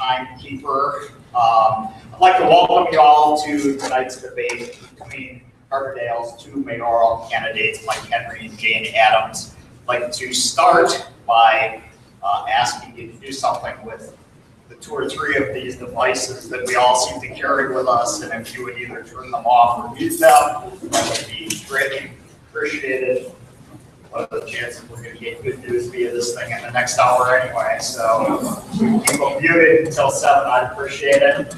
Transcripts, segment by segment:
timekeeper. I'd like to welcome you all to tonight's debate between Carbondale's two mayoral candidates, Mike Henry and Jane Adams. I'd like to start by asking you to do something with the two or three of these devices that we all seem to carry with us, and if you would either turn them off or mute them, that would be greatly appreciated. What are the chances we're going to get good news via this thing in the next hour anyway? So keep them muted until 7. I'd appreciate it.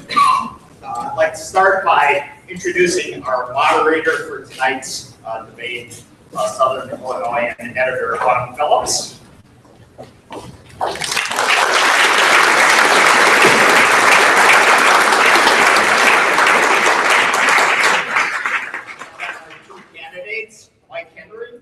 I'd like to start by introducing our moderator for tonight's debate, Southern Illinoisan editor Autumn Phillips. Candidates, Mike Henry.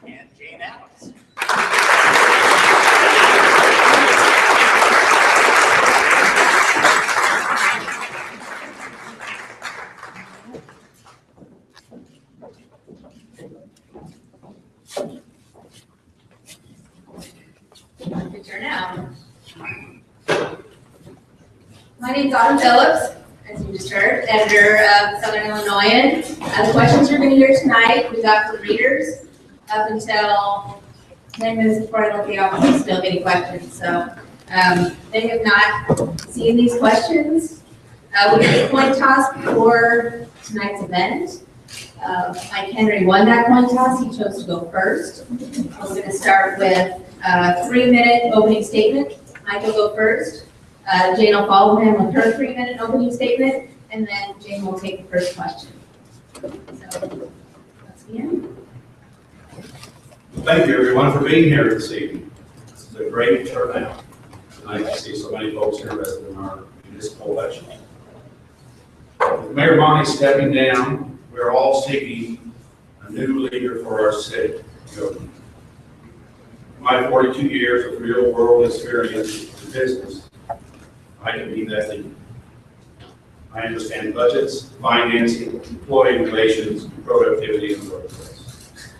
And Jane Adams. Good turnout. My name's Autumn Phillips, as you just heard, editor of Southern Illinoisan. The questions you're going to hear tonight, we got from readers up until 10 minutes before I let the office still getting questions. So they have not seen these questions. We did a coin toss before tonight's event. Mike Henry won that coin toss. He chose to go first. We're going to start with a 3-minute opening statement. Mike will go first. Jane will follow him with her 3-minute opening statement, and then Jane will take the first question. So let's begin. Thank you, everyone, for being here this evening. This is a great turnout. It's nice to see so many folks interested in our municipal election. With Mayor Monty stepping down, we're all seeking a new leader for our city government. My 42 years of real-world experience in business, I can be that leader. I understand budgets, financing, employee relations, and productivity in the workplace.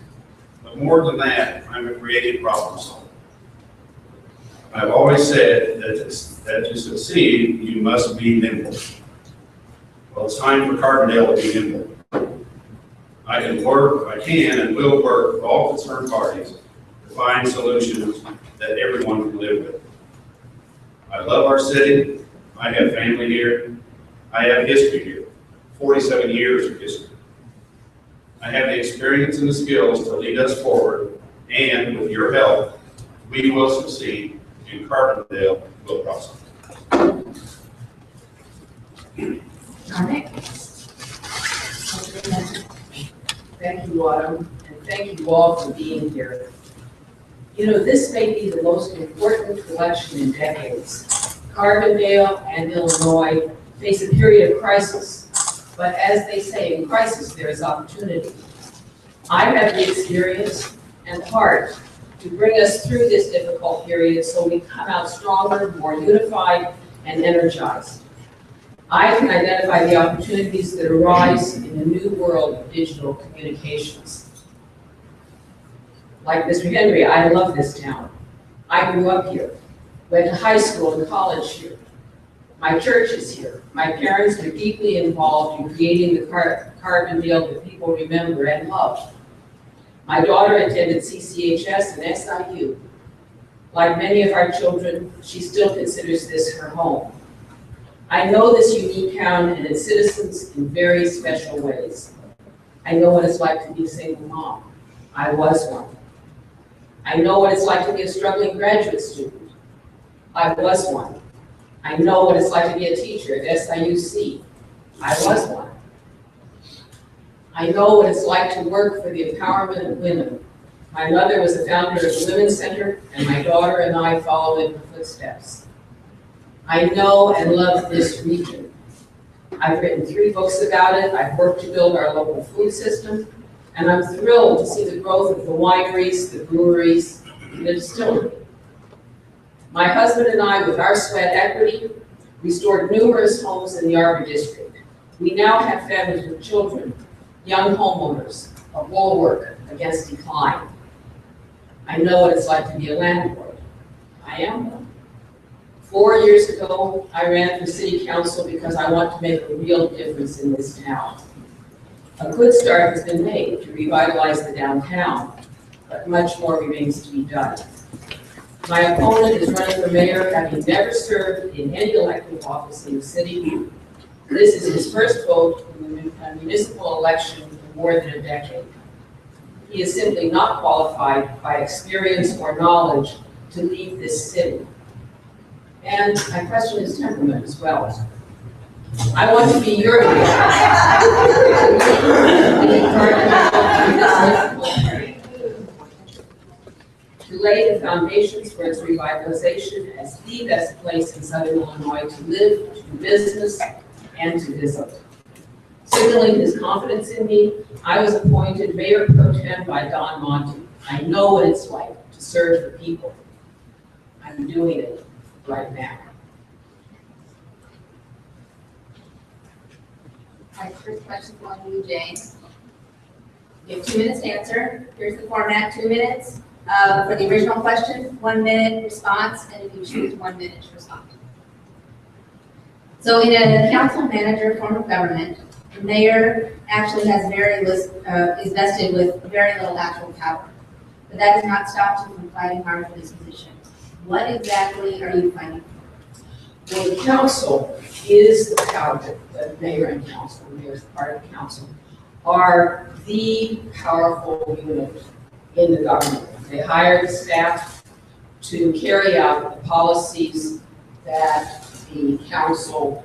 But more than that, I'm a creative problem solver. I've always said that to succeed, you must be nimble. Well, it's time for Carbondale to be nimble. I can and will work with all concerned parties to find solutions that everyone can live with. I love our city. I have family here. I have history here, 47 years of history. I have the experience and the skills to lead us forward, and with your help, we will succeed and Carbondale will prosper. All right. Thank you, Autumn, and thank you all for being here. You know, this may be the most important election in decades. Carbondale and Illinois face a period of crisis, but as they say, in crisis there is opportunity. I have the experience and heart to bring us through this difficult period so we come out stronger, more unified, and energized. I can identify the opportunities that arise in the new world of digital communications. Like Mr. Henry, I love this town. I grew up here, went to high school and college here. My church is here. My parents were deeply involved in creating the Carbondale that people remember and love. My daughter attended CCHS and SIU. Like many of our children, she still considers this her home. I know this unique town and its citizens in very special ways. I know what it's like to be a single mom. I was one. I know what it's like to be a struggling graduate student. I was one. I know what it's like to be a teacher at SIUC. I was one. I know what it's like to work for the empowerment of women. My mother was the founder of the Women's Center, and my daughter and I followed in her footsteps. I know and love this region. I've written 3 books about it. I've worked to build our local food system, and I'm thrilled to see the growth of the wineries, the breweries, and the distillery. My husband and I, with our sweat equity, restored numerous homes in the Arbor District. We now have families with children, young homeowners, a bulwark against decline. I know what it's like to be a landlord. I am one. 4 years ago, I ran for city council because I want to make a real difference in this town. A good start has been made to revitalize the downtown, but much more remains to be done. My opponent is running for mayor, having never served in any elected office in the city. This is his first vote in a municipal election in more than a decade. He is simply not qualified by experience or knowledge to lead this city. And I question his temperament as well. I want to be your mayor. To lay the foundations for its revitalization as the best place in Southern Illinois to live, to do business, and to visit. Signaling his confidence in me, I was appointed mayor pro tem by Don Monty. I know what it's like to serve the people. I'm doing it right now. All right, first question going to you, Jane. You have 2 minutes to answer. Here's the format, 2 minutes. For the original question, 1 minute response, and if you choose 1 minute to respond. So in a council manager form of government, the mayor actually has is vested with very little actual power. But that does not stop you from fighting hard for this position. What exactly are you fighting for? Well, the council is the power, the mayor and council, the mayor's part of the council, are the powerful unit in the government. They hire the staff to carry out the policies that the council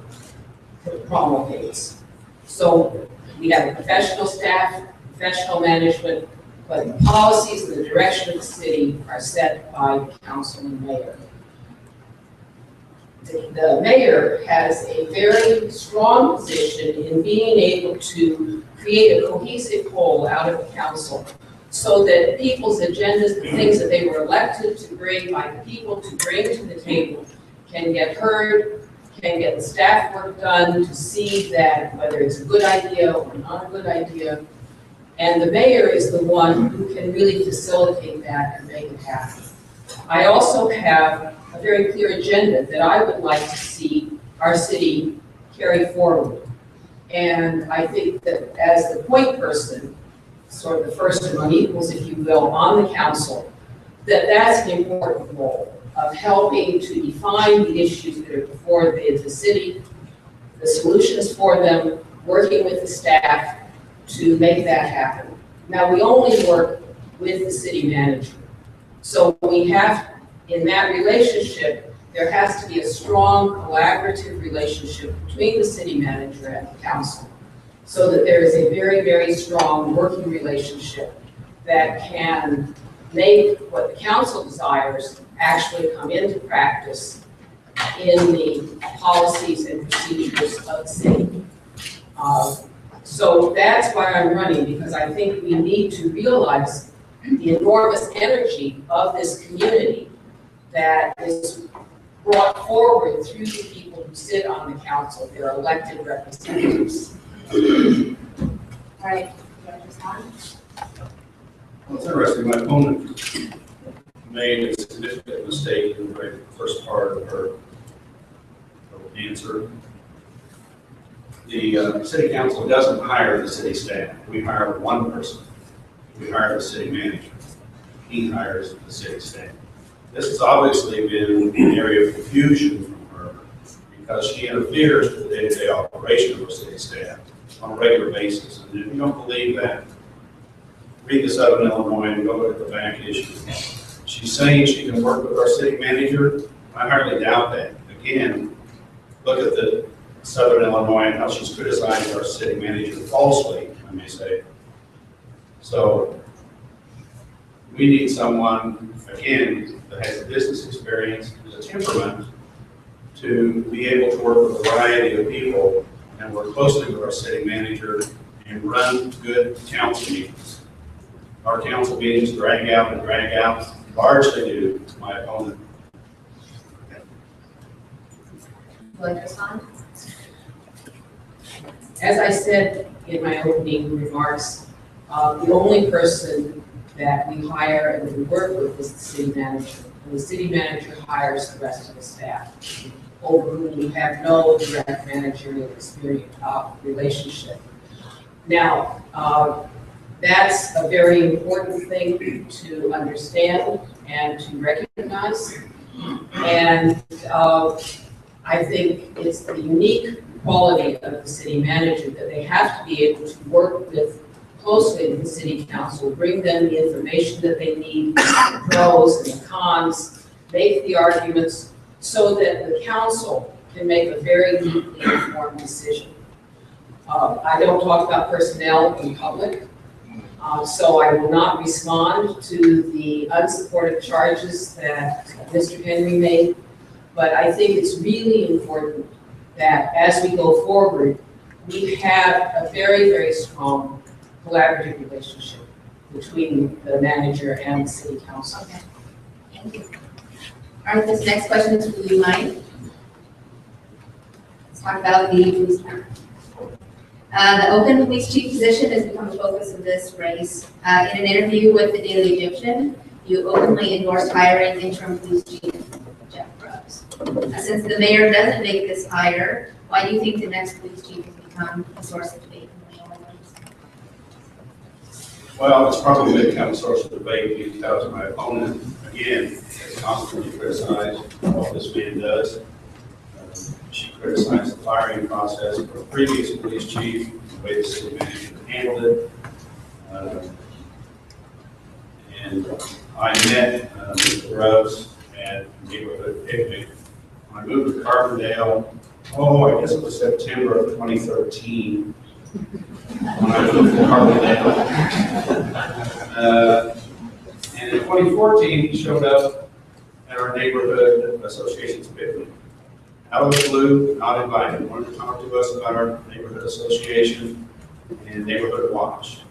promulgates. So we have a professional staff, professional management, but the policies and the direction of the city are set by the council and mayor. The mayor has a very strong position in being able to create a cohesive whole out of the council so that people's agendas, the things that they were elected to bring by the people to bring to the table can get heard, can get the staff work done to see that whether it's a good idea or not a good idea. And the mayor is the one who can really facilitate that and make it happen. I also have a very clear agenda that I would like to see our city carry forward. And I think that as the point person, sort of the first among equals, if you will, on the council, that's an important role of helping to define the issues that are before the city, the solutions for them, working with the staff to make that happen. Now, we only work with the city manager. So we have, in that relationship, there has to be a strong collaborative relationship between the city manager and the council, so that there is a very, very strong working relationship that can make what the council desires actually come into practice in the policies and procedures of the city. So that's why I'm running, because I think we need to realize the enormous energy of this community that is brought forward through the people who sit on the council, their elected representatives. All right, you want to respond? Well, it's interesting, my opponent made a significant mistake in the very first part of her answer. The city council doesn't hire the city staff. We hire one person. We hire the city manager. He hires the city staff. This has obviously been an area of confusion from her because she interferes with the day-to-day operation of our city staff on a regular basis. And if you don't believe that, read the Southern Illinoisan and go look at the back issue. She's saying she can work with our city manager. I hardly doubt that. Again, look at the Southern Illinois and how she's criticized our city manager falsely, I may say. So we need someone, again, that has business experience, has a temperament to be able to work with a variety of people and work closely with our city manager and run good council meetings. Our council meetings drag out, largely due to my opponent. Would you like to respond? As I said in my opening remarks, the only person that we hire and we work with is the city manager. And the city manager hires the rest of the staff, over whom we have no direct managerial experience relationship. Now, that's a very important thing to understand and to recognize. And I think it's the unique quality of the city manager that they have to be able to work closely with the city council, bring them the information that they need, the pros and the cons, make the arguments so that the council can make a very deeply informed decision. I don't talk about personnel in public, so I will not respond to the unsupported charges that Mr. Henry made, but I think it's really important that as we go forward, we have a very, very strong collaborative relationship between the manager and the city council. Okay, thank you. All right, this next question is for you, Mike. Let's talk about the police department. The open police chief position has become the focus of this race. In an interview with the Daily Egyptian, you openly endorsed hiring interim police chief Jeff Grubbs. Since the mayor doesn't make this hire, why do you think the next police chief has become a source of debate in the Illinois? Well, it's probably become a source of debate because my opponent, again, has constantly criticized what this man does. She criticized the firing process for the previous police chief, the way the city manager handled it. And I met Mr. Grubbs at neighborhood picnic. When I moved to Carbondale, I guess it was September of 2013, when I moved to Carbondale. And in 2014, he showed up at our neighborhood association's picnic. Out of the blue, not invited, he wanted to talk to us about our neighborhood association and neighborhood watch.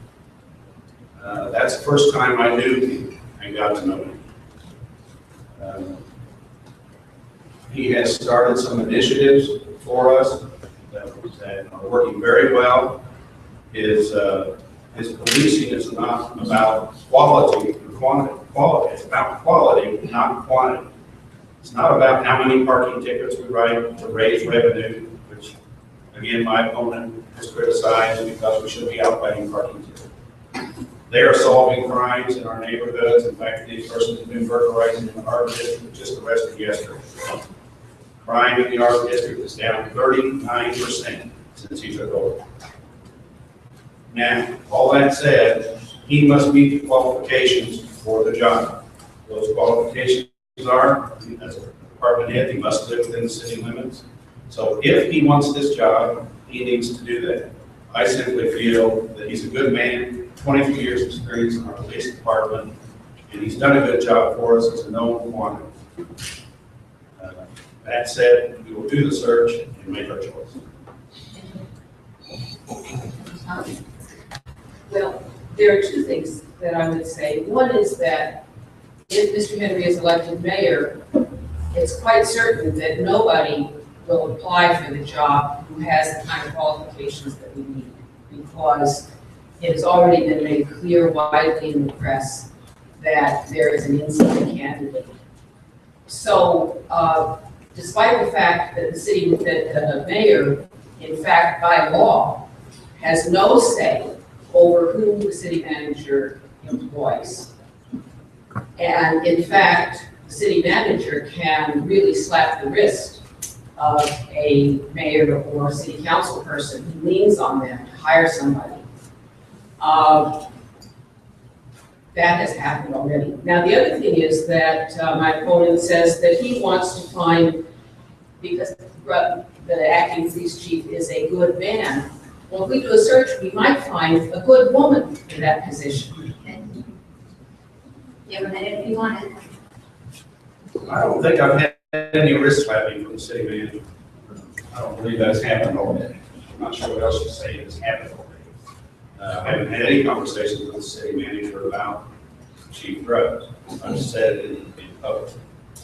That's the first time I knew him and got to know him. He has started some initiatives for us that are working very well. His policing is not about quality or quantity. It's about quality, not quantity. It's not about how many parking tickets we write to raise revenue, which, again, my opponent has criticized because we should be out writing parking tickets. They are solving crimes in our neighborhoods. In fact, the person has been burglarizing in the Harbor District just arrested yesterday. Crime in the Harbor District is down 39% since he took over. Now, all that said, he must meet the qualifications for the job. Those qualifications are, as a department head, he must live within the city limits. So if he wants this job, he needs to do that. I simply feel that he's a good man, 22 years experience in our police department, and he's done a good job for us as a known quantity. That said, we will do the search and make our choice. Well, there are two things that I would say. One is that if Mr. Henry is elected mayor, it's quite certain that nobody will apply for the job who has the kind of qualifications that we need, because it has already been made clear widely in the press that there is an inside candidate. So, despite the fact that the mayor, in fact, by law, has no say over whom the city manager employs. And in fact, the city manager can really slap the wrist of a mayor or city council person who leans on them to hire somebody. That has happened already. Now, the other thing is that my opponent says that he wants to find, because the acting police chief is a good man, well, if we do a search, we might find a good woman for that position. You have a minute if you want it. I don't think I've had any wrist slapping from the city manager. I don't believe that's happened already. I'm not sure what else to say has happened already. I haven't had any conversations with the city manager about Chief Grubbs. I've said it in public.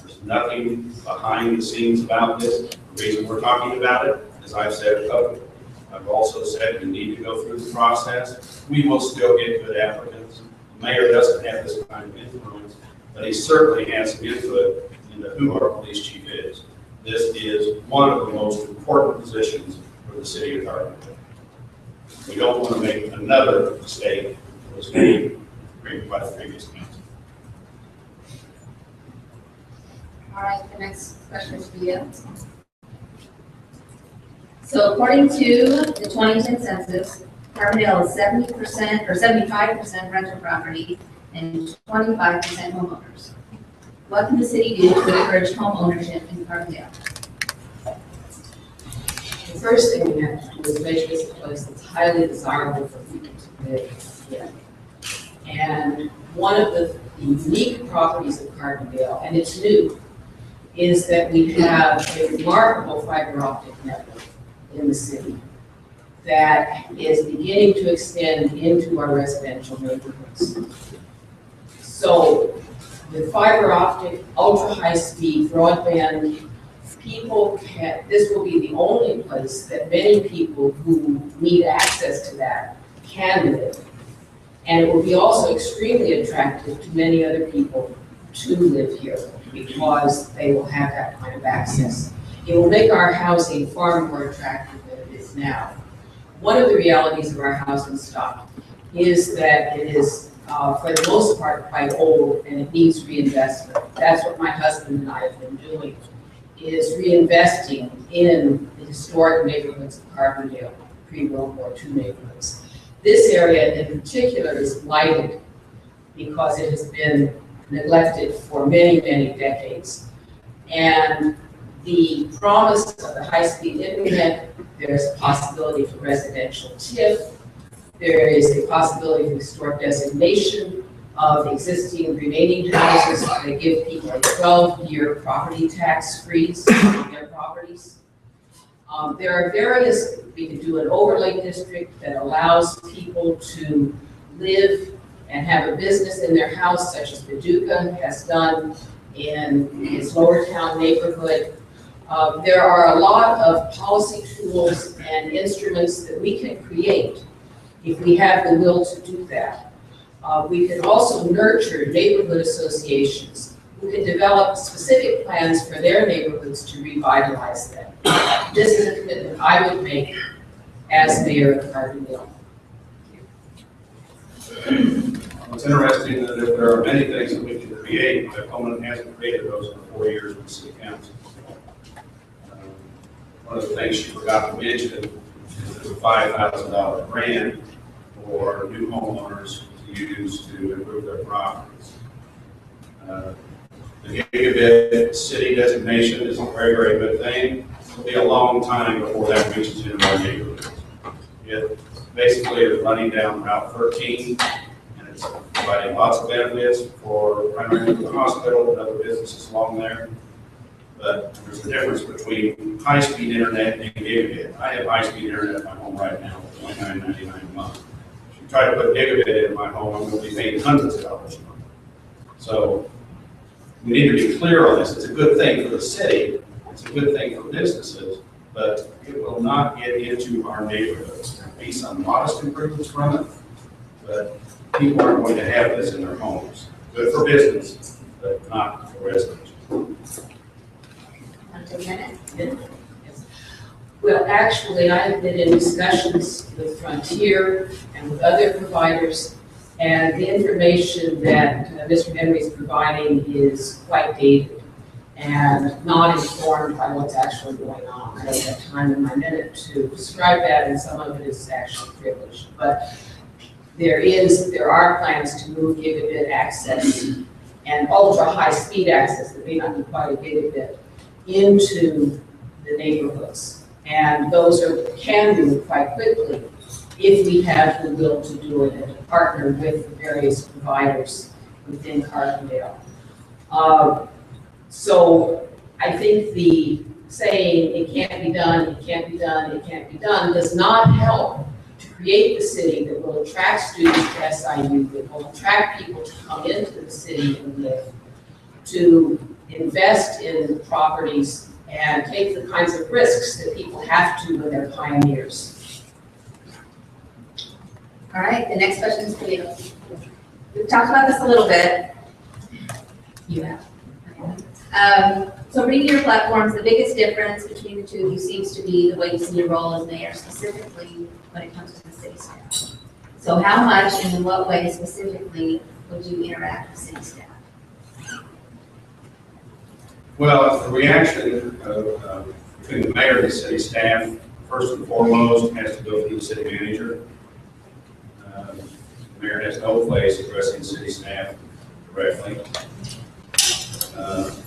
There's nothing behind the scenes about this. The reason we're talking about it is I've said it publicly. I've also said we need to go through the process. We will still get good applicants. The mayor doesn't have this kind of influence, but he certainly has some input into who our police chief is. This is one of the most important positions for the city of Carbondale. We don't want to make another mistake that was made by the previous council. All right, the next question is for you. So according to the 2010 census, Carbondale is 70% or 75% rental property and 25% homeowners. What can the city do to encourage home ownership in Carbondale? The first thing we have to do is make this a place that's highly desirable for people to live in. And one of the unique properties of Carbondale, and it's new, is that we have a remarkable fiber optic network in the city that is beginning to extend into our residential neighborhoods. So with fiber optic, ultra high speed broadband, this will be the only place that many people who need access to that can live. And it will be also extremely attractive to many other people to live here because they will have that kind of access. It will make our housing far more attractive than it is now. One of the realities of our housing stock is that it is, for the most part, quite old and it needs reinvestment. That's what my husband and I have been doing, is reinvesting in the historic neighborhoods of Carbondale, pre-World War II neighborhoods. This area in particular is blighted because it has been neglected for many, many decades. And the promise of the high-speed internet, there's a possibility for residential TIF, there is a possibility for historic designation of existing remaining houses that give people a 12-year property tax freeze on their properties. There are various, we could do an overlay district that allows people to live and have a business in their house, such as Paducah has done in its Lower Town neighborhood. There are a lot of policy tools and instruments that we can create if we have the will to do that. We can also nurture neighborhood associations who can develop specific plans for their neighborhoods to revitalize them. This is a commitment I would make as mayor of Carbondale. It's interesting that there are many things that we can create, but Coleman hasn't created those in 4 years with the city council. One of the things she forgot to mention is there's a $5,000 grant for new homeowners to use to improve their properties. The gigabit city designation is a very, very good thing. It'll be a long time before that reaches into our neighborhoods. It basically is running down Route 13, and it's providing lots of benefits for primarily the hospital and other businesses along there. But there's a difference between high-speed internet and gigabit. I have high-speed internet in my home right now for $29.99 a month. If you try to put gigabit in my home, I'm going to be paying hundreds of dollars a month. So we need to be clear on this. It's a good thing for the city. It's a good thing for businesses, but it will not get into our neighborhoods. There will be some modest improvements from it, but people aren't going to have this in their homes. Good for business, but not for residents. Well, actually, I've been in discussions with Frontier and with other providers, and the information that Mr. Henry is providing is quite dated and not informed by what's actually going on. I don't have time in my minute to describe that, and some of it is actually privileged. But there are plans to move gigabit access and ultra high speed access that may not be quite a gigabit into the neighborhoods. And those can move quite quickly if we have the will to do it and to partner with the various providers within Carbondale. So I think the saying it can't be done, it can't be done, it can't be done does not help to create the city that will attract students to SIU, that will attract people to come into the city and live, to invest in properties and take the kinds of risks that people have to when they're pioneers. All right, the next question is for you. We've talked about this a little bit. You have. So reading your platforms, the biggest difference between the two of you seems to be the way you see your role as mayor, specifically when it comes to the city staff. So how much and in what way specifically would you interact with city staff? Well, the reaction between the mayor and the city staff, first and foremost, has to go through the city manager. The mayor has no place addressing city staff directly.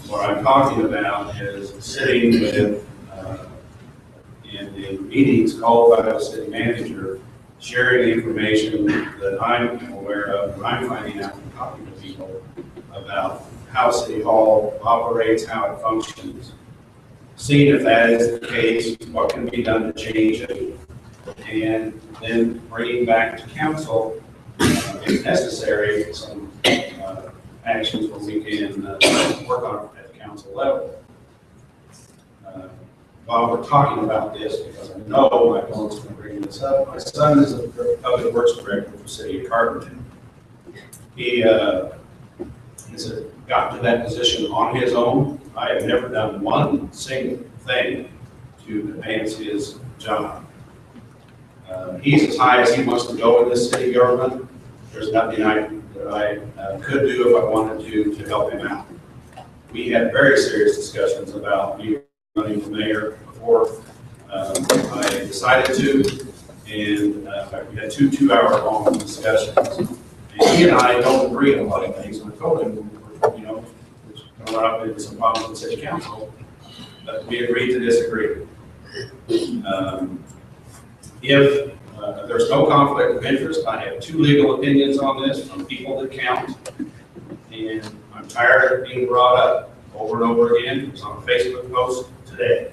What I'm talking about is sitting with, in the meetings called by the city manager, sharing information that I'm aware of, and I'm finding out from talking to people about how City Hall operates, how it functions, seeing if that is the case, what can be done to change it, and then bringing back to council, if necessary, some actions where we can work on it at the council level. While we're talking about this, because I know my opponent's going to bring this up, my son is a public works director for the city of Carbondale. He has gotten to that position on his own. I have never done one single thing to advance his job. He's as high as he wants to go in this city government. There's nothing that I could do if I wanted to help him out. We had very serious discussions about me running for mayor before I decided to, and in fact, we had two 2-hour-long discussions. And he and I don't agree on a lot of things. And I told him, you know, it's going to run up into some problems with city council, but we agreed to disagree. If there's no conflict of interest, I have 2 legal opinions on this from people that count, and I'm tired of being brought up over and over again. It was on a Facebook post today.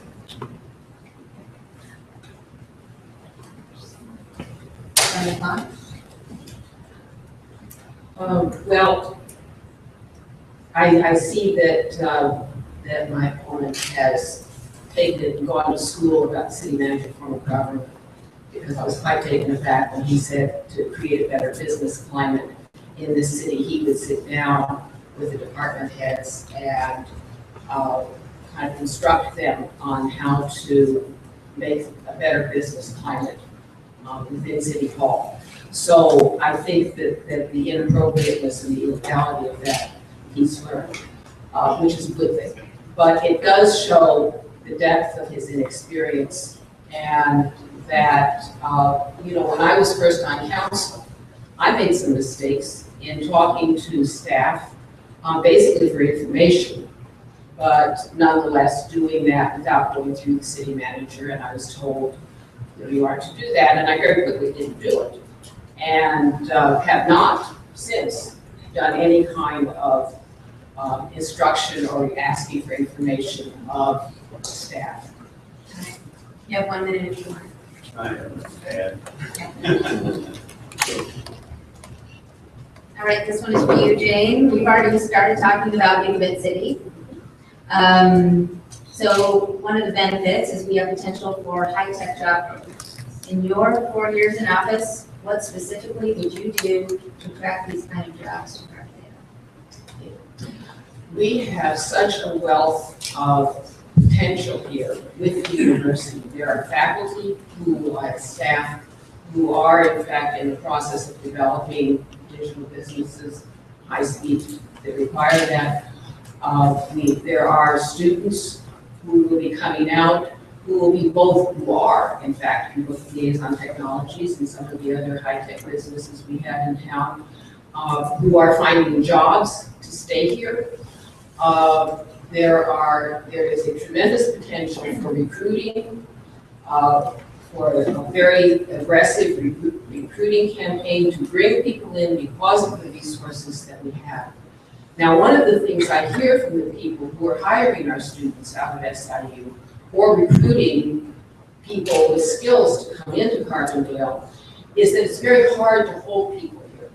Well, I see that that my opponent has taken it and gone to school about city manager form of government, because I was quite taken aback when he said to create a better business climate in this city, he would sit down with the department heads and kind of instruct them on how to make a better business climate within City Hall. So I think that the inappropriateness and the illegality of that he's learned, which is a good thing. But it does show the depth of his inexperience, and that, you know, when I was first on council, I made some mistakes in talking to staff, basically for information, but nonetheless doing that without going through the city manager, and I was told, you are to do that, and I very quickly didn't do it, and have not since done any kind of instruction or asking for information of staff. You have 1 minute if you want. I am bad. All right, this one is for you, Jane. We've already started talking about Gigabit City. So one of the benefits is we have potential for high-tech job growth. In your 4 years in office, what specifically would you do to attract these kind of jobs to Carbondale? We have such a wealth of potential here with the university. There are faculty who are staff who are in fact in the process of developing digital businesses, high speed, that require that. There are students who will be coming out who will be who are in fact in both liaison technologies and some of the other high-tech businesses we have in town, who are finding jobs to stay here. There is a tremendous potential for recruiting, for a very aggressive recruiting campaign to bring people in because of the resources that we have. Now, one of the things I hear from the people who are hiring our students out of SIU or recruiting people with skills to come into Carbondale is that it's very hard to hold people here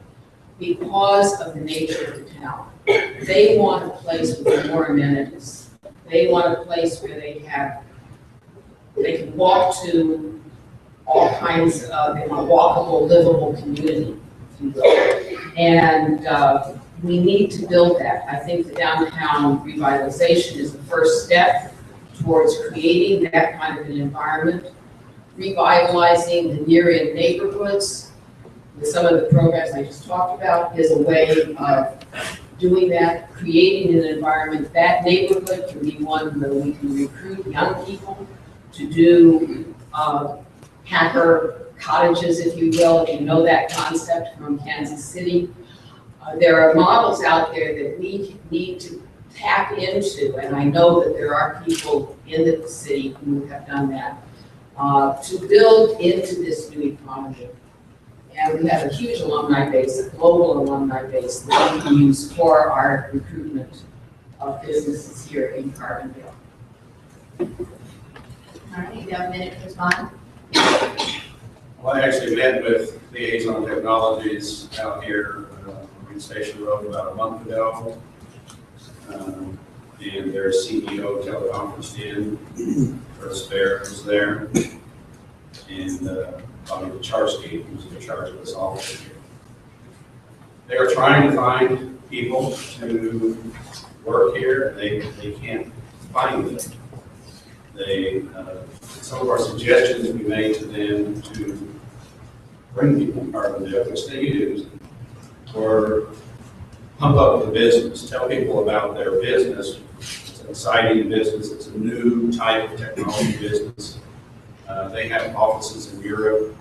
because of the nature of the town. They want a place with more amenities. They want a place where they can walk to all kinds of, in a walkable, livable community, if you will. And we need to build that. I think the downtown revitalization is the first step towards creating that kind of an environment, revitalizing the near-in neighborhoods with some of the programs I just talked about is a way of doing that, creating an environment. That neighborhood can be one where we can recruit young people to do hacker cottages, if you will, if you know that concept from Kansas City. There are models out there that we need to tap into, and I know that there are people in the city who have done that, to build into this new economy. And we have a huge alumni base, a global alumni base that we can use for our recruitment of businesses here in Carbondale. All right, you have a minute to respond. Well, I actually met with Liaison Technologies out here on Station Road about a month ago. And their CEO teleconferenced in, Chris Bear was there, and Bobby Wacharski, who's in charge of this office here. They are trying to find people to work here, and they can't find them. Some of our suggestions we made to them to bring people to Carbondale, which they use, or pump up the business, tell people about their business. It's an exciting business. It's a new type of technology business. They have offices in Europe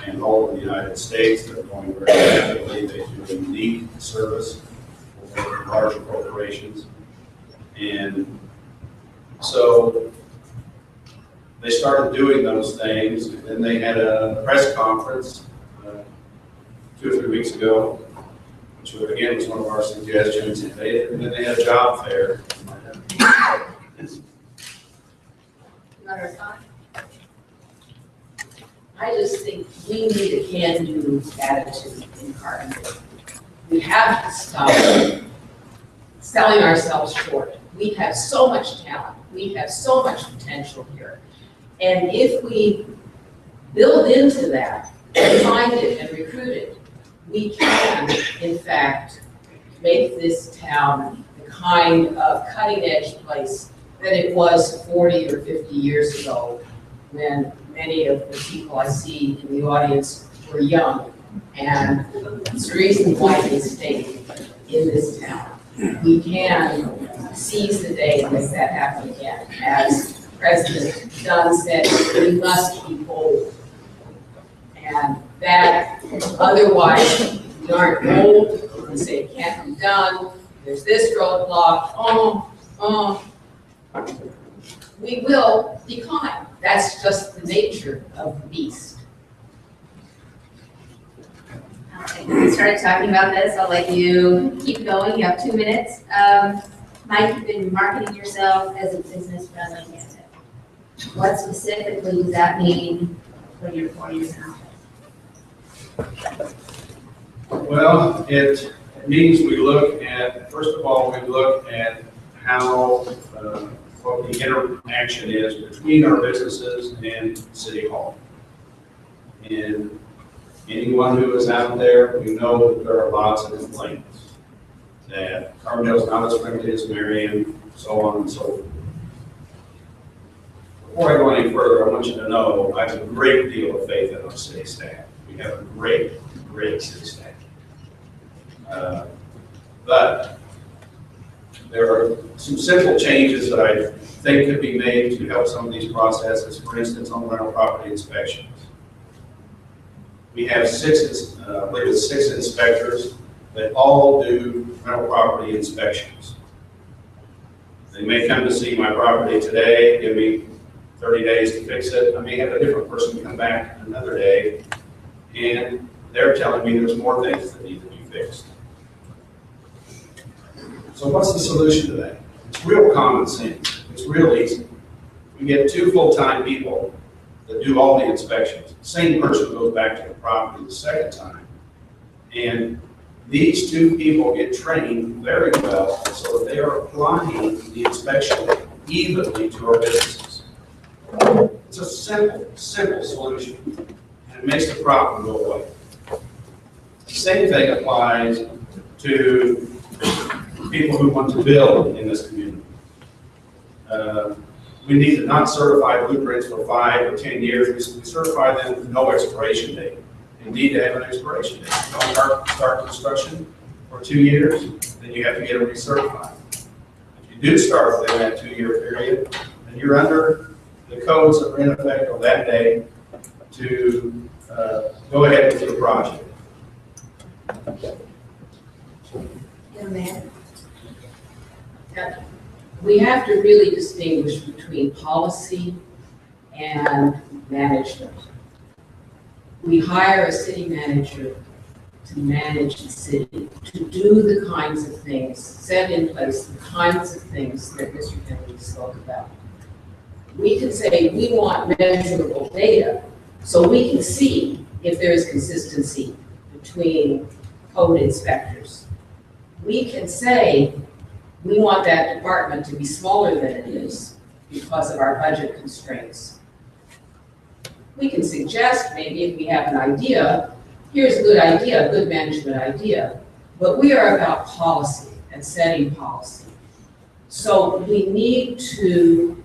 and all over the United States. They're going very rapidly. They do a unique service for larger corporations. And so they started doing those things, and then they had a press conference 2 or 3 weeks ago, which again was one of our suggestions, and then they had a job fair. You want to respond? I just think we need a can-do attitude in Carbondale. We have to stop selling ourselves short. We have so much talent. We have so much potential here. And if we build into that, and find it and recruit it, we can, in fact, make this town the kind of cutting-edge place that it was 40 or 50 years ago, when many of the people I see in the audience were young. And it's the reason why they stayed in this town. We can seize the day and make that happen again. As President Dunn said, we must be bold. And that, otherwise, we aren't bold, we say it can't be done, there's this roadblock, we will decline. That's just the nature of the beast. All right, we started talking about this. I'll let you keep going. You have 2 minutes. Mike, you've been marketing yourself as a business representative. What specifically does that mean for your 4 years now? Well, it means we look at, first of all, we look at how, what the interaction is between our businesses and City Hall. And anyone who is out there, we know that there are lots of complaints that Carbondale is not as friendly as Marion, so on and so forth. Before I go any further, I want you to know I have a great deal of faith in our city staff. We have a great city staff. But there are some simple changes that I think could be made to help some of these processes. For instance, on rental property inspections. We have I believe it's 6 inspectors that all do rental property inspections. They may come to see my property today, give me 30 days to fix it. I may have a different person come back another day, and they're telling me there's more things that need to be fixed. So what's the solution to that? It's real common sense. It's real easy. We get 2 full-time people that do all the inspections. Same person goes back to the property the second time. And these 2 people get trained very well so that they are applying the inspection evenly to our businesses. It's a simple solution, and it makes the problem go away. The same thing applies to people who want to build in this community. We need to not certify blueprints for 5 or 10 years. We certify them with no expiration date. They need to have an expiration date. If you don't start construction for 2 years, then you have to get it recertified. If you do start within that 2-year period, then you're under the codes that are in effect on that day to go ahead with your project. We have to really distinguish between policy and management. We hire a city manager to manage the city, to do the kinds of things, set in place the kinds of things that Mr. Kennedy spoke about. We can say we want measurable data so we can see if there is consistency between code inspectors. We can say we want that department to be smaller than it is because of our budget constraints. We can suggest, maybe if we have an idea, here's a good idea, a good management idea, but we are about policy and setting policy. So we need to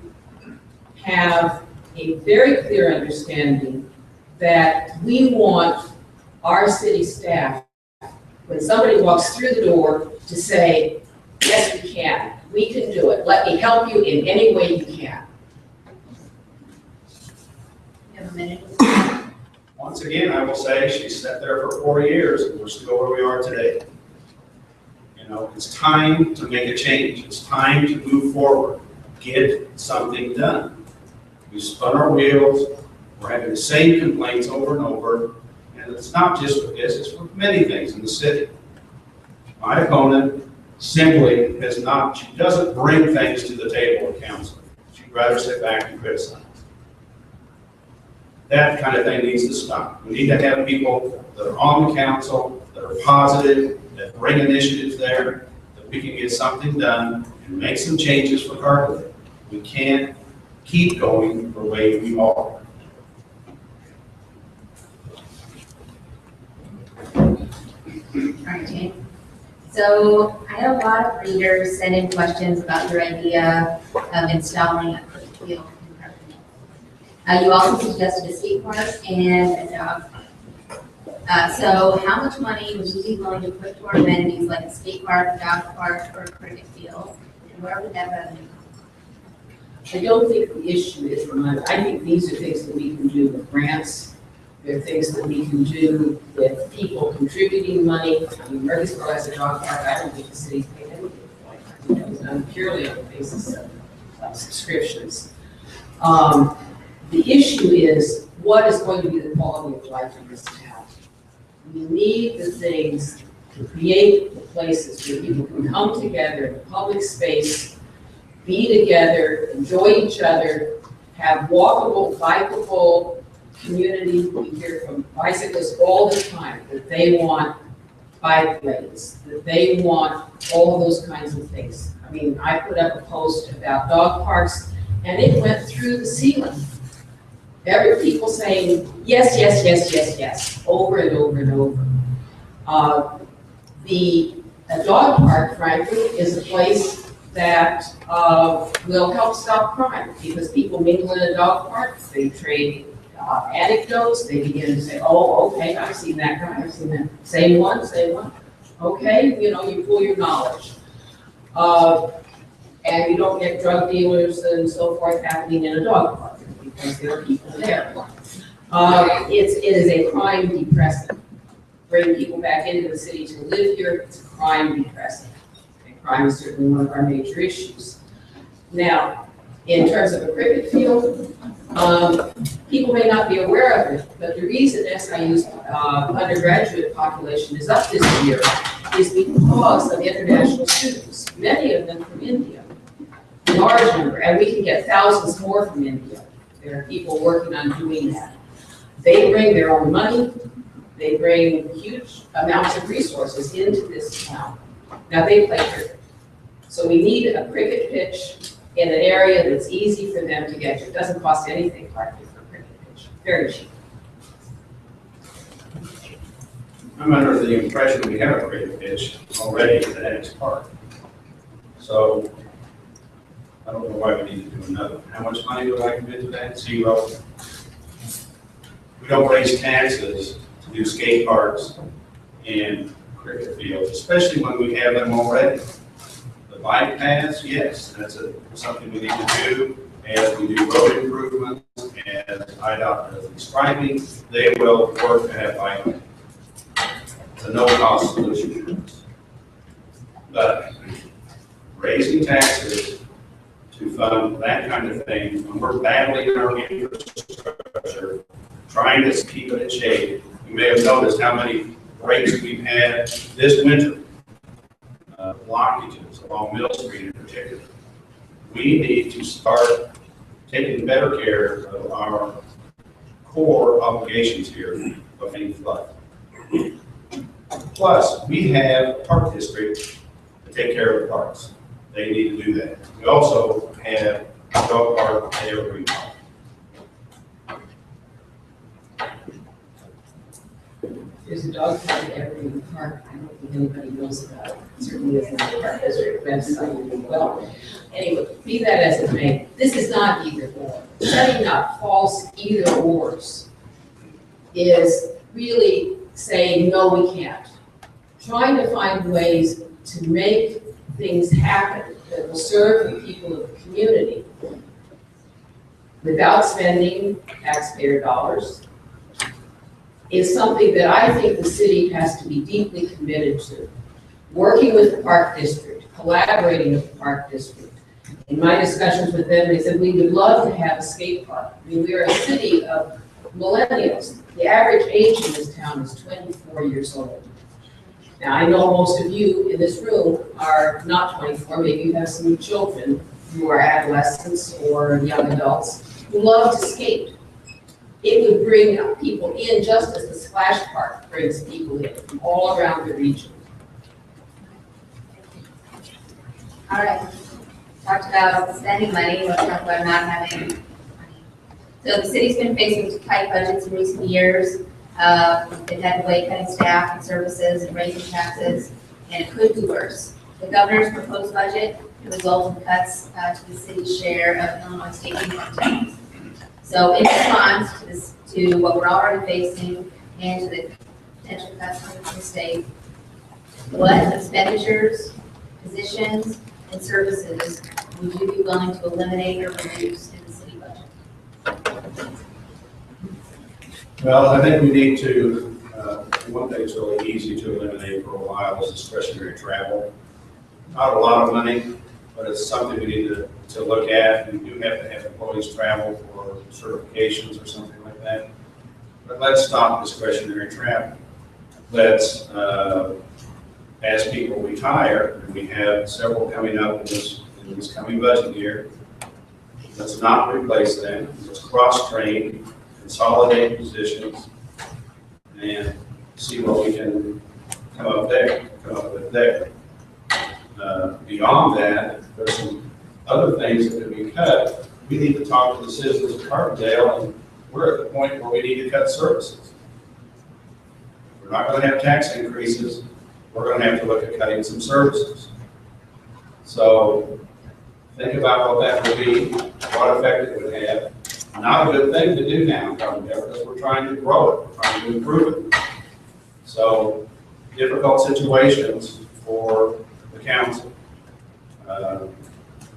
have a very clear understanding that we want our city staff, when somebody walks through the door, to say, yes, we can do it. Let me help you in any way you can. You have a minute? Once again, I will say she sat there for 4 years and we're still where we are today. You know, it's time to make a change. It's time to move forward, get something done. We spun our wheels. We're having the same complaints over and over. And it's not just with this, it's with many things in the city. My opponent simply has not, she doesn't bring things to the table of council. She'd rather sit back and criticize. That kind of thing needs to stop. We need to have people that are on the council, that are positive, that bring initiatives there, that we can get something done and make some changes for Carbondale. We can't keep going the way we are. All right, Jane. So I had a lot of readers send in questions about your idea of installing a quick field in Carbondale. You also suggested a skate park and a dog park. So how much money would you be willing to put toward amenities like a skate park, dog park, or a cricket field? And where would that revenue come I don't think the issue is the money. I think these are things that we can do with grants. There are things that we can do with people contributing money. I mean, Murraysboro has a dog park. I don't think the city's paid anything for it. It was done purely on the basis of subscriptions. The issue is, what is going to be the quality of life in this town? We need the things to create the places where people can come together in a public space, be together, enjoy each other, have walkable, bikeable community. We hear from bicyclists all the time that they want bike lanes, that they want all of those kinds of things. I mean, I put up a post about dog parks and it went through the ceiling. There were people saying, yes, yes, yes, yes, yes, over and over and over. A dog park, frankly, is a place that will help stop crime because people mingle in a dog park, they trade anecdotes, they begin to say, oh, okay, I've seen that guy, I've seen that. Same one. Okay, you know, you pool your knowledge. And you don't get drug dealers and so forth happening in a dog park because there are people there. It is a crime depressant. Bring people back into the city to live here, it's a crime depressant. And crime is certainly one of our major issues. Now, in terms of a cricket field, people may not be aware of it, but the reason SIU's undergraduate population is up this year is because of international students, many of them from India, a large number, and we can get thousands more from India. There are people working on doing that. They bring their own money, they bring huge amounts of resources into this town. Now they play cricket. So we need a cricket pitch in an area that's easy for them to get to. It doesn't cost anything hardly. very cheap. I'm under the impression we have a rate of pitch already in the next part. So I don't know why we need to do another. How much money do I commit to that? Zero. We don't raise taxes to do skate parks and cricket fields, especially when we have them already. The bike paths, yes, that's something we need to do. As we do road improvements, as IDOT does the striping, they will work to have bike lanes. It's a no-cost solution. But raising taxes to fund that kind of thing, when we're battling our infrastructure, trying to keep it in shape. You may have noticed how many breaks we've had this winter, blockages along Mill Street in particular. We need to start taking better care of our core obligations here of any flood. Plus, we have park districts to take care of the parks. They need to do that. We also have a dog park at every park. There's a dog park at every park. I don't think anybody knows about it. It certainly isn't the park district website. Well, anyway, be that as it may, this is not either or. Setting up false either ors is really saying, no, we can't. Trying to find ways to make things happen that will serve the people of the community without spending taxpayer dollars is something that I think the city has to be deeply committed to. Working with the park district, collaborating with the park district. In my discussions with them, they said, we would love to have a skate park. I mean, we are a city of millennials. The average age in this town is 24 years old. Now, I know most of you in this room are not 24, maybe you have some children who are adolescents or young adults who love to skate. It would bring people in just as the splash park brings people in from all around the region. All right, talked about spending money, let's talk about not having money. So the city's been facing tight budgets in recent years. They've had delay cutting staff and services and raising taxes, and it could be worse. The governor's proposed budget could result in cuts to the city's share of Illinois state income tax. So in response to this, to what we're already facing and to the potential cuts from the state, what expenditures, positions, and services would you be willing to eliminate or reduce in the city budget? Well, I think we need to, one thing that's really easy to eliminate for a while is discretionary travel. Not a lot of money, but it's something we need to look at. We do have to have employees travel for certifications or something like that. But let's stop discretionary travel. Let's, as people retire, and we have several coming up in this coming budget year, let's not replace them. Let's cross-train, consolidate positions, and see what we can come up with there. Beyond that, there's some other things that can be cut. We need to talk to the citizens of Carbondale, and we're at the point where we need to cut services. We're not going to have tax increases. We're going to have to look at cutting some services. So think about what that would be, what effect it would have. Not a good thing to do now, because we're trying to grow it, we're trying to improve it. So difficult situations for the council.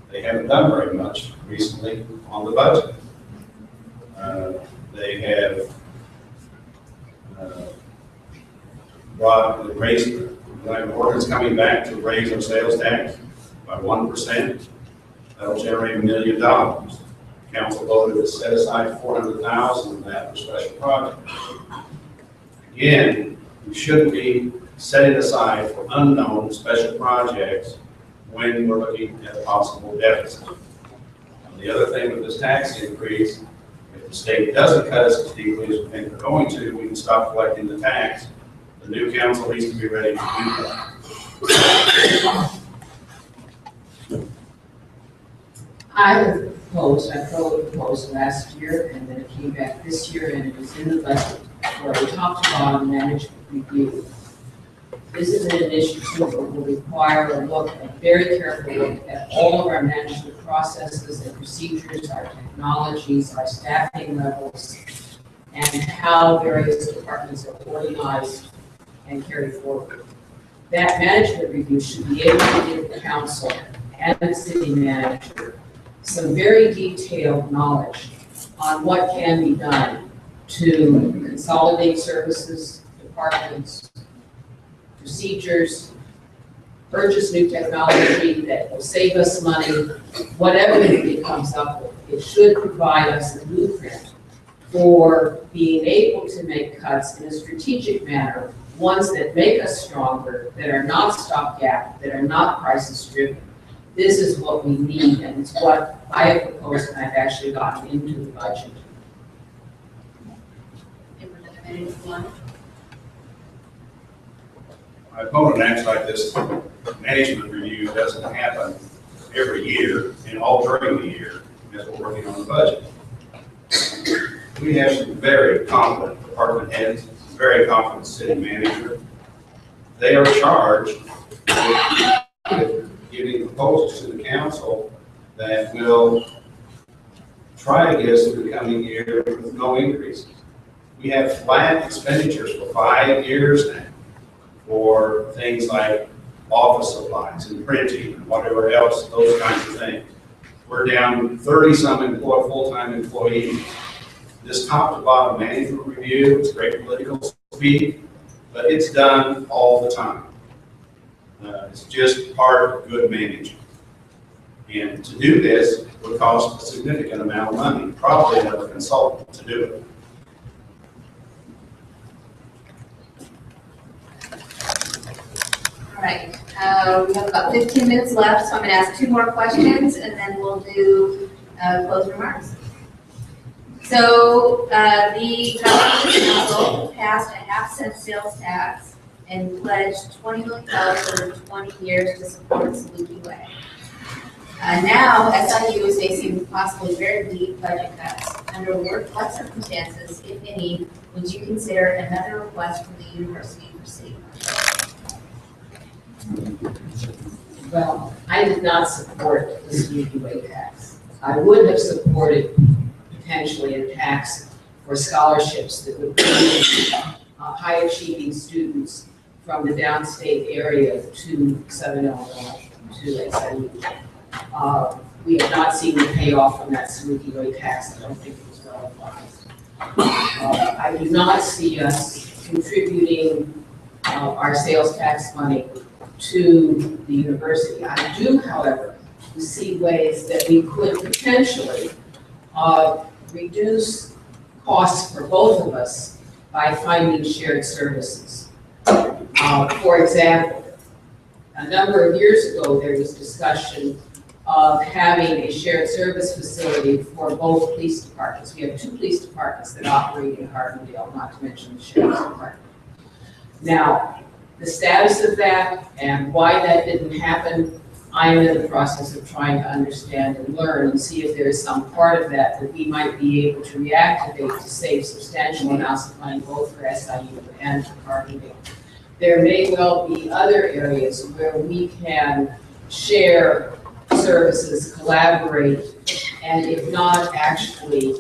They haven't done very much recently on the budget. They have raised, we have an ordinance coming back to raise our sales tax by 1%. That'll generate $1 million. Council voted to set aside $400,000 of that for special projects. Again, we shouldn't be setting aside for unknown special projects when we're looking at a possible deficit. The other thing with this tax increase, if the state doesn't cut us as deeply as we think they're going to, we can stop collecting the tax. The new council needs to be ready to do that. I have proposed, I proposed last year, and then it came back this year, and it was in the budget, where we talked about a management review. This is an initiative that will require a very careful look at all of our management processes and procedures, our technologies, our staffing levels, and how various departments are organized and carried forward. That management review should be able to give the council and the city manager some very detailed knowledge on what can be done to consolidate services, departments, procedures, purchase new technology that will save us money, whatever it comes up with. It should provide us a blueprint for being able to make cuts in a strategic manner, ones that make us stronger, that are not stopgap, that are not crisis driven. This is what we need, and it's what I have proposed, and I've actually gotten into the budget. My opponent acts like this management review doesn't happen every year and all during the year as we're working on the budget. We have some very competent department heads, very competent city manager. They are charged with giving proposals to the council that will try to get us through the coming year with no increases. We have flat expenditures for 5 years now for things like office supplies and printing and whatever else, those kinds of things. We're down 30-some full-time employees. This top to bottom management review is great political speak, but it's done all the time. It's just part of good management. And to do this would cost a significant amount of money, probably another consultant to do it. All right, we have about 15 minutes left, so I'm going to ask 2 more questions, and then we'll do closing remarks. So the council passed a half-cent sales tax and pledged $20 million over 20 years to support Saluki Way. Now, SIU is facing possibly very deep budget cuts. Under what circumstances, if any, would you consider another request from the university for city funding? Well, I did not support the Saluki Way tax. I would have supported potentially a tax for scholarships that would bring high-achieving students from the downstate area to Southern Illinois, to SIU. We have not seen the payoff from that Saluki Way tax. I don't think it was well advised. I do not see us contributing our sales tax money to the university. I do, however, see ways that we could potentially reduce costs for both of us by finding shared services. For example, a number of years ago, there was discussion of having a shared service facility for both police departments. We have 2 police departments that operate in Carbondale, not to mention the sheriff's department. Now, the status of that and why that didn't happen, I am in the process of trying to understand and learn and see if there is some part of that that we might be able to reactivate to save substantial amounts of money both for SIU and for Carbondale. There may well be other areas where we can share services, collaborate, and if not actually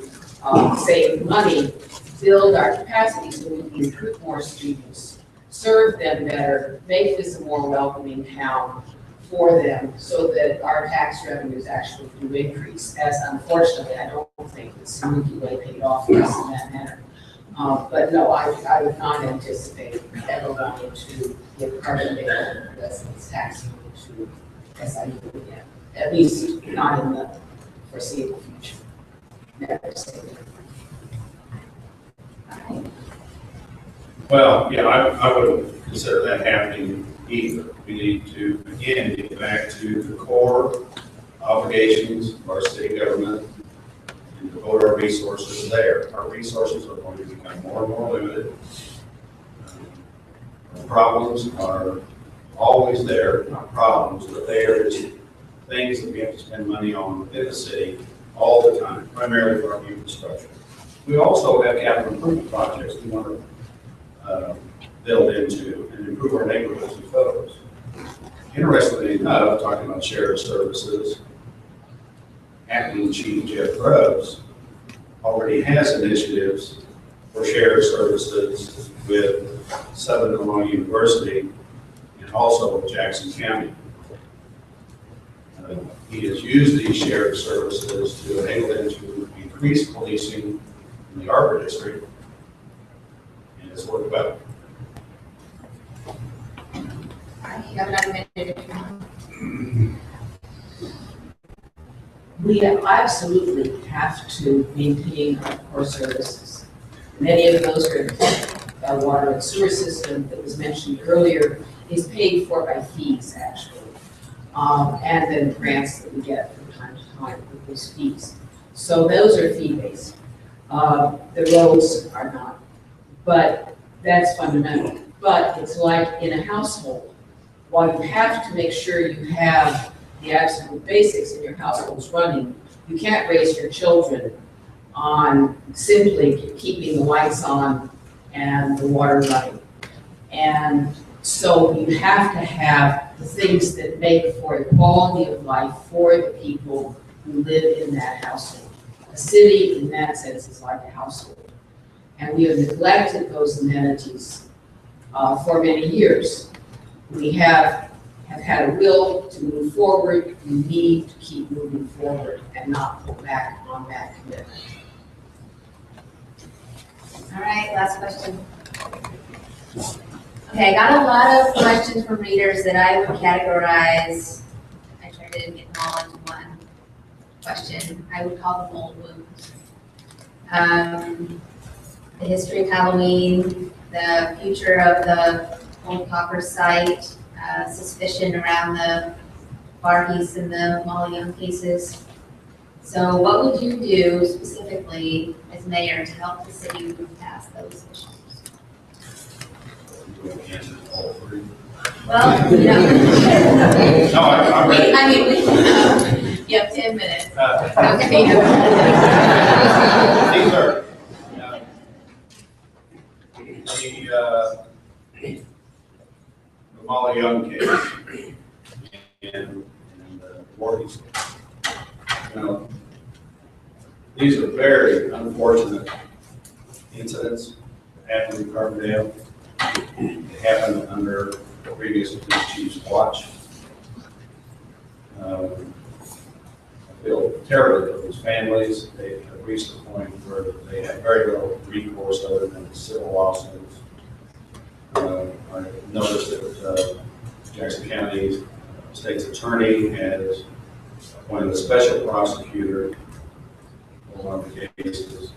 save money, build our capacity so we can recruit more students, serve them better, make this a more welcoming town for them so that our tax revenues actually do increase, as unfortunately I don't think the Saluki Way paid off for us in that manner. But no, I would not anticipate ever wanting to give Carbondale residents tax to SIU again, at least not in the foreseeable future. Never say that. Well, yeah, I wouldn't consider that happening either. We need to, again, get back to the core obligations of our city government and devote our resources there. Our resources are going to become more and more limited. Problems are always there, not problems, but they are just things that we have to spend money on within the city all the time, primarily for our infrastructure. We also have capital improvement projects we want to build into and improve our neighborhoods and those. Interestingly enough, talking about shared services, Acting Chief Jeff Grubbs already has initiatives for shared services with Southern Illinois University and also with Jackson County. He has used these shared services to enable them to increase policing in the Arbor District, and it's worked well. You have another minute if you want. We absolutely have to maintain our core services. Many of those are the water and sewer system that was mentioned earlier is paid for by fees, actually. And then grants that we get from time to time with those fees. So those are fee-based. The roads are not, but that's fundamental. But it's like in a household, while you have to make sure you have the absolute basics in your households running, you can't raise your children on simply keeping the lights on and the water running. And so you have to have the things that make for a quality of life for the people who live in that household. A city, in that sense, is like a household. And we have neglected those amenities for many years. We have had a will to move forward. We need to keep moving forward and not pull back on that commitment. All right, last question. Okay, I got a lot of questions from readers that I would categorize, I tried to get them all into one question. I would call them old wounds. The history of Halloween, the future of the old copper site, suspicion around the Barbies and the Molly Young cases. So what would you do specifically as mayor to help the city move past those issues? Well, you know. No, I'm ready. I mean, you have 10 minutes. Okay. These are, the Molly Young case and the Voorhees case. You know, these are very unfortunate incidents that happened in Carbondale. It happened under the previous police chief's watch. I feel terribly for those families. They have reached a point where they have very little recourse other than civil lawsuits. I noticed that Jackson County State's Attorney has appointed a special prosecutor for one of the cases.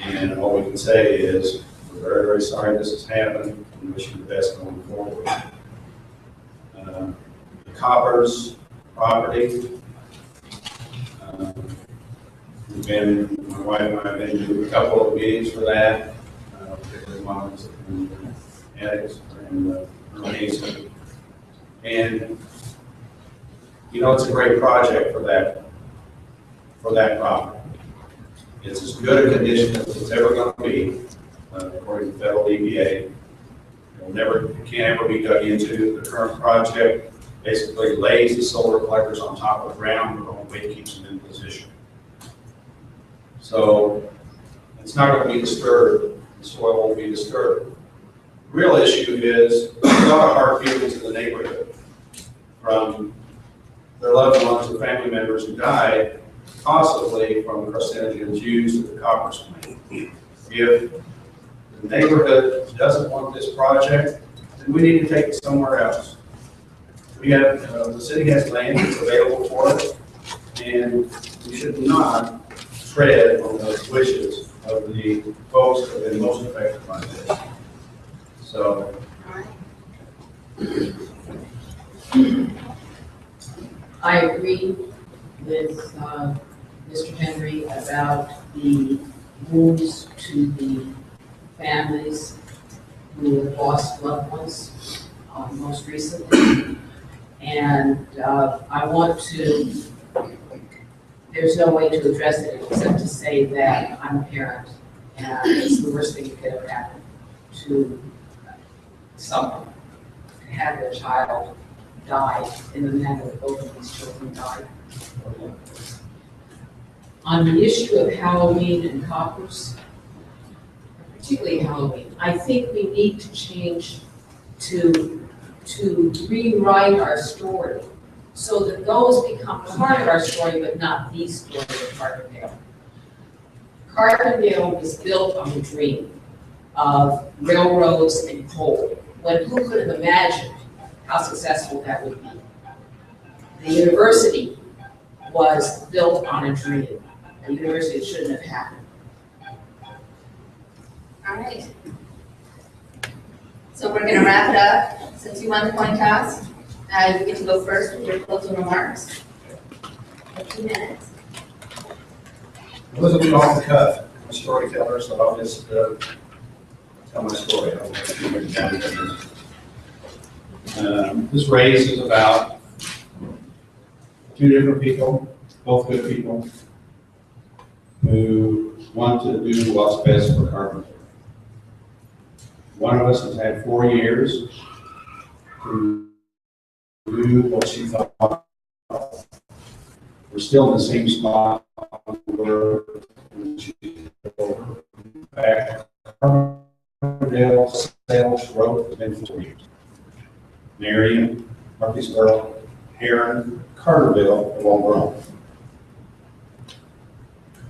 And all we can say is, we're very, very sorry this has happened, and wish you the best going forward. The Coppers property, my wife and I have been to a couple of meetings for that, particularly moms and addicts and Mason. And you know, it's a great project for that property. It's as good a condition as it's ever going to be, according to federal EPA. It can't ever be dug into. The current project basically lays the solar collectors on top of the ground, but the only way it keeps them in position. So it's not going to be disturbed. The soil won't be disturbed. The real issue is there's a lot of hard feelings in the neighborhood from their loved ones or family members who died, possibly from the carcinogens used at the copper plant. If the neighborhood doesn't want this project, then we need to take it somewhere else. We have, the city has land that's available for us, and we should not tread on those wishes of the folks that have been most affected by this. So. I agree with Mr. Henry about the wounds to the families who have lost loved ones most recently. And I want to there's no way to address it except to say that I'm a parent, and it's the worst thing that could have happened to someone, to have their child die in the manner that both of these children died. On the issue of Halloween and coppers, particularly Halloween, I think we need to change to rewrite our story so that those become part of our story, but not the story of Carbondale. Carbondale was built on the dream of railroads and coal, when who could have imagined how successful that would be? The university was built on a dream, a university that shouldn't have happened. All right. So we're gonna wrap it up, since you won the coin toss. You get to go first with your closing remarks. 2 minutes. It wasn't me off the cuff. I'm a storyteller, so I'll just tell my story. This race is about 2 different people, both good people, who want to do what's best for Carbondale. One of us has had 4 years to do what she thought. We're still in the same spot we were when she took over. In fact, Carbondale sales growth has been 4 years. Marion, Murfreesboro, Heron, Carterville have all grown.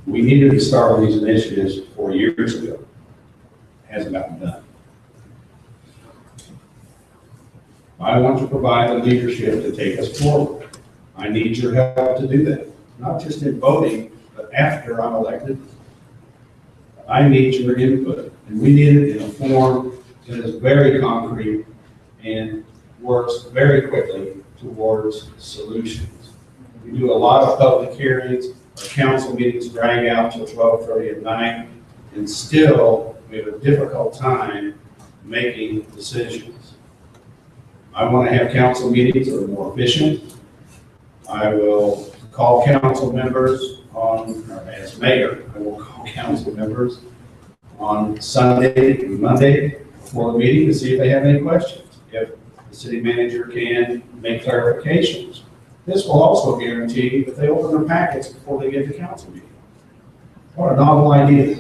We needed to start on these initiatives 4 years ago. It hasn't gotten done. I want to provide the leadership to take us forward. I need your help to do that, not just in voting, but after I'm elected. I need your input, and we need it in a form that is very concrete and works very quickly towards solutions. We do a lot of public hearings, our council meetings drag out till 12:30 at night, and still we have a difficult time making decisions. I want to have council meetings that are more efficient. I will call council members on, or as mayor, I will call council members on Sunday and Monday before the meeting to see if they have any questions. If the city manager can make clarifications. This will also guarantee that they open their packets before they get to council meeting. What a novel idea.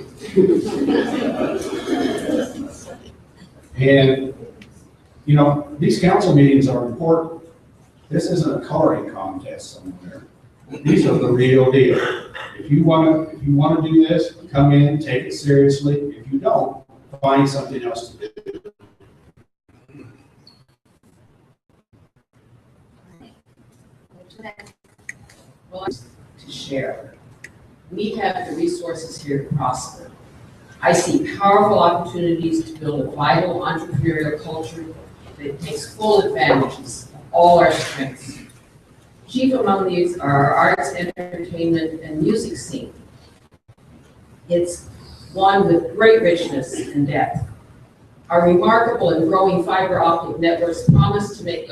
And, you know, these council meetings are important. This isn't a coloring contest somewhere. These are the real deal. If you want to do this, come in, take it seriously. If you don't, find something else to do. Well, to share. We have the resources here to prosper. I see powerful opportunities to build a vital entrepreneurial culture that takes full advantages of all our strengths. Chief among these are our arts, entertainment, and music scene. It's one with great richness and depth. Our remarkable and growing fiber optic networks promise to make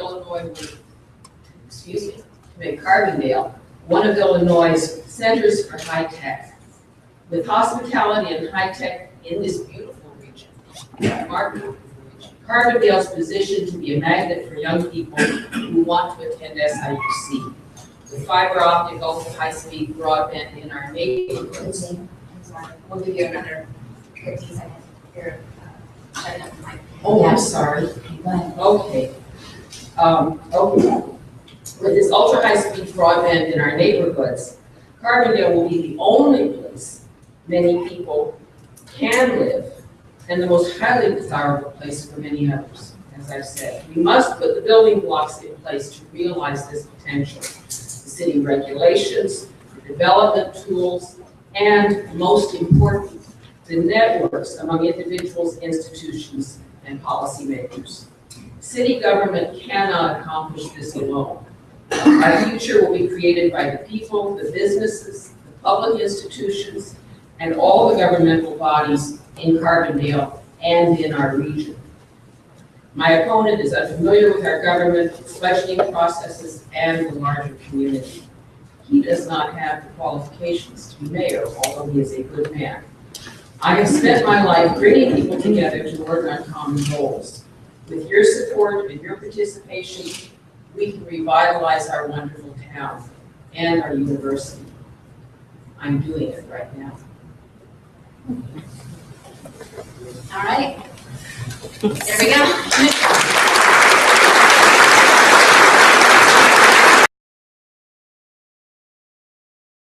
make Carbondale one of Illinois' centers for high tech. With hospitality and high tech in this beautiful region, Carbondale's positioned to be a magnet for young people who want to attend SIUC. With fiber optic, ultra high-speed broadband in our neighborhoods. We'll give you another 15 seconds. Here, shut down the mic. Oh, I'm sorry. Go ahead. Okay. Okay. With this ultra high-speed broadband in our neighborhoods, Carbondale will be the only place many people can live and the most highly desirable place for many others. As I've said, we must put the building blocks in place to realize this potential. The city regulations, the development tools, and most important, the networks among individuals, institutions, and policymakers. City government cannot accomplish this alone. Our future will be created by the people, the businesses, the public institutions, and all the governmental bodies in Carbondale and in our region. My opponent is unfamiliar with our government, budgeting processes, and the larger community. he does not have the qualifications to be mayor, although he is a good man. I have spent my life bringing people together to work on common goals. With your support and your participation, we can revitalize our wonderful town and our university. I'm doing it right now. All right. There we go.